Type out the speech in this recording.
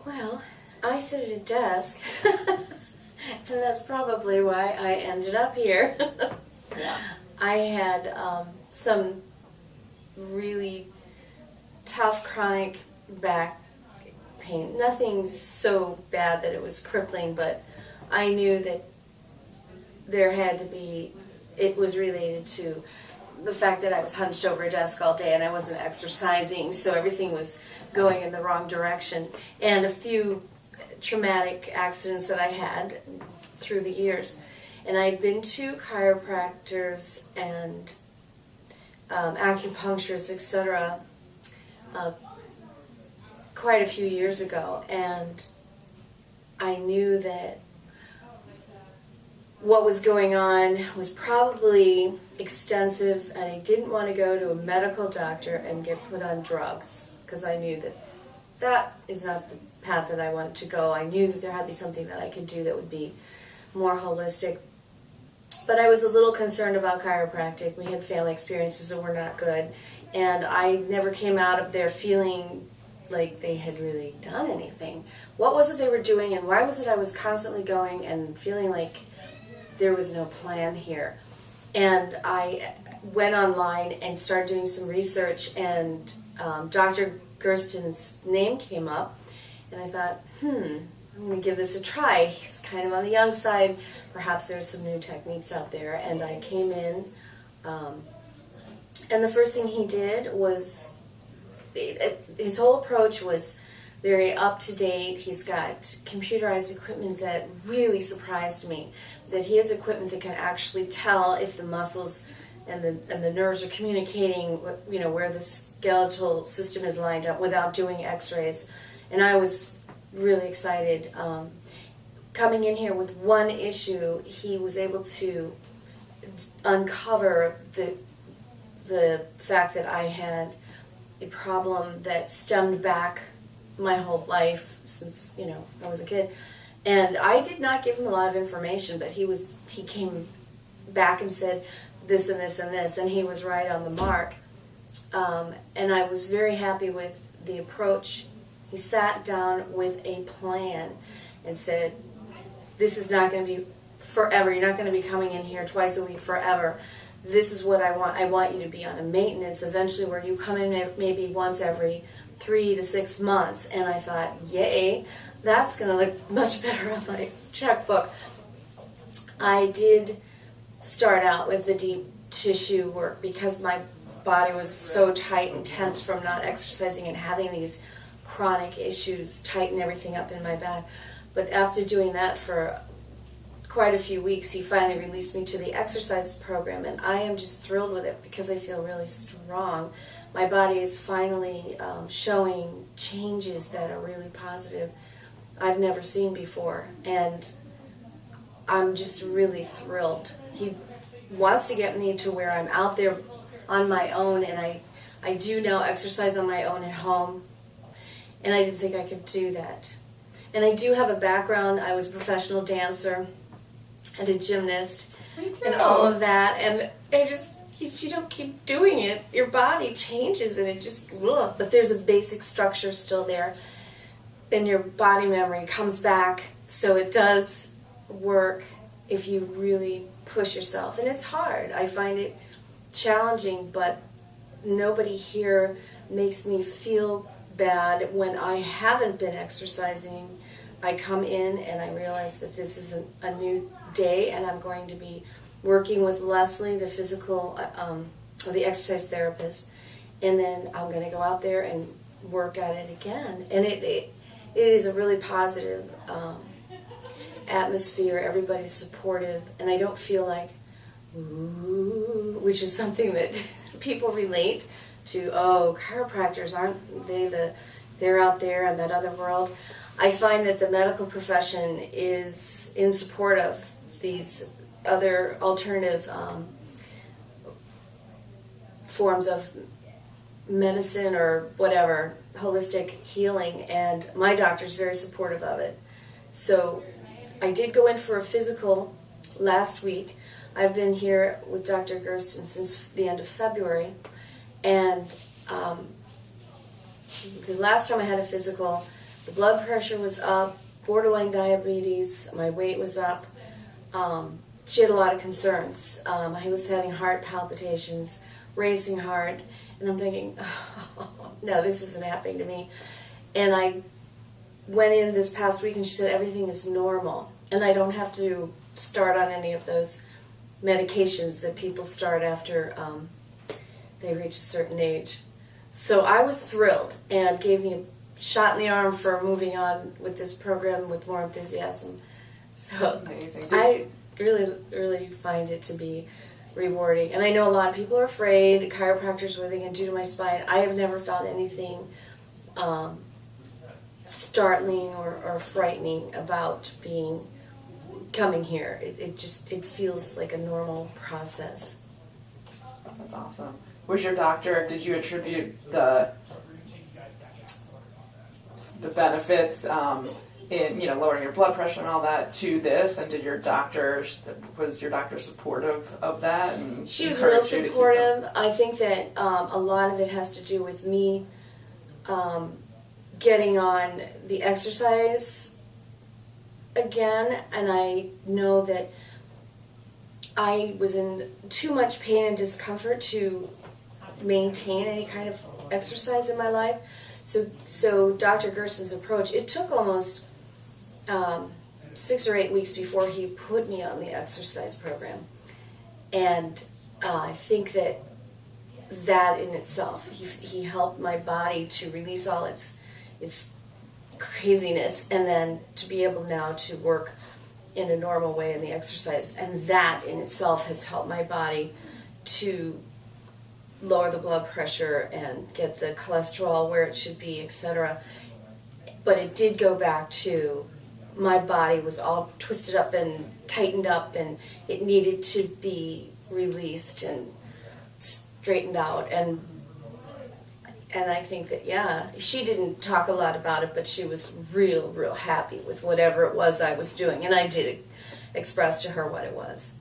Well, I sit at a desk, and that's probably why I ended up here. Yeah. I had some really tough chronic back pain. Nothing so bad that it was crippling, but I knew that there had to be, it was related to the fact that I was hunched over a desk all day and I wasn't exercising, so everything was going in the wrong direction. And a few traumatic accidents that I had through the years. And I'd been to chiropractors and acupuncturists, etc., quite a few years ago, and I knew that what was going on was probably extensive, and I didn't want to go to a medical doctor and get put on drugs, because I knew that that is not the path that I wanted to go. I knew that there had to be something that I could do that would be more holistic. But I was a little concerned about chiropractic. We had family experiences that were not good, and I never came out of there feeling like they had really done anything. What was it they were doing, and why was it I was constantly going and feeling like there was no plan here? And I went online and started doing some research, and Dr. Gersten's name came up, and I thought, I'm going to give this a try. He's kind of on the young side. Perhaps there's some new techniques out there. And I came in, and the first thing he did was, his whole approach was very up-to-date. He's got computerized equipment that really surprised me, that he has equipment that can actually tell if the muscles and the nerves are communicating, you know, where the skeletal system is lined up without doing x-rays. And I was really excited. Coming in here with one issue, he was able to uncover the fact that I had a problem that stemmed back my whole life since, you know, I was a kid. And I did not give him a lot of information, but he came back and said this and this and this, and he was right on the mark. And I was very happy with the approach. He sat down with a plan and said, this is not going to be forever. You're not going to be coming in here twice a week forever. This is what I want. I want you to be on a maintenance eventually where you come in maybe once every 3 to 6 months. And I thought, yay, that's going to look much better on my checkbook. I did start out with the deep tissue work because my body was so tight and tense from not exercising and having these chronic issues tighten everything up in my back. But after doing that for quite a few weeks, he finally released me to the exercise program, and I am just thrilled with it because I feel really strong. My body is finally showing changes that are really positive I've never seen before, and I'm just really thrilled. He wants to get me to where I'm out there on my own, and I do now exercise on my own at home, and I didn't think I could do that. And I do have a background. I was a professional dancer and a gymnast and all of that, and I just, if you don't keep doing it, your body changes and it just, ugh. But there's a basic structure still there, and your body memory comes back, so it does work if you really push yourself. And it's hard. I find it challenging, but nobody here makes me feel bad when I haven't been exercising. I come in and I realize that this is a new day, and I'm going to be working with Leslie, the the exercise therapist, and then I'm going to go out there and work at it again. And it is a really positive atmosphere. Everybody's supportive, and I don't feel like, ooh, which is something that people relate to. Oh, chiropractors, aren't they they're out there in that other world? I find that the medical profession is in support of these other alternative forms of medicine or whatever, holistic healing, and my doctor's very supportive of it. So I did go in for a physical last week. I've been here with Dr. Gersten since the end of February, and the last time I had a physical, The blood pressure was up, borderline diabetes, my weight was up. She had a lot of concerns. I was having heart palpitations, racing heart, and I'm thinking, oh, no, this isn't happening to me. And I went in this past week and she said everything is normal, and I don't have to start on any of those medications that people start after they reach a certain age. So I was thrilled and gave me a shot in the arm for moving on with this program with more enthusiasm. So amazing. I really find it to be rewarding. And I know a lot of people are afraid, chiropractors, what are they going to do to my spine? I have never found anything startling or frightening about coming here. It feels like a normal process. That's awesome. Was your doctor, did you attribute the benefits in lowering your blood pressure and all that to this, and was your doctor supportive of that? And she was real supportive. I think that a lot of it has to do with me getting on the exercise again, and I know that I was in too much pain and discomfort to maintain any kind of exercise in my life. So Dr. Gerson's approach, it took almost 6 or 8 weeks before he put me on the exercise program. And I think that in itself, he helped my body to release all its craziness, and then to be able now to work in a normal way in the exercise. And that in itself has helped my body to lower the blood pressure and get the cholesterol where it should be, etc. But it did go back to my body was all twisted up and tightened up, and it needed to be released and straightened out. And I think that, yeah, she didn't talk a lot about it, but she was real happy with whatever it was I was doing. And I did express to her what it was.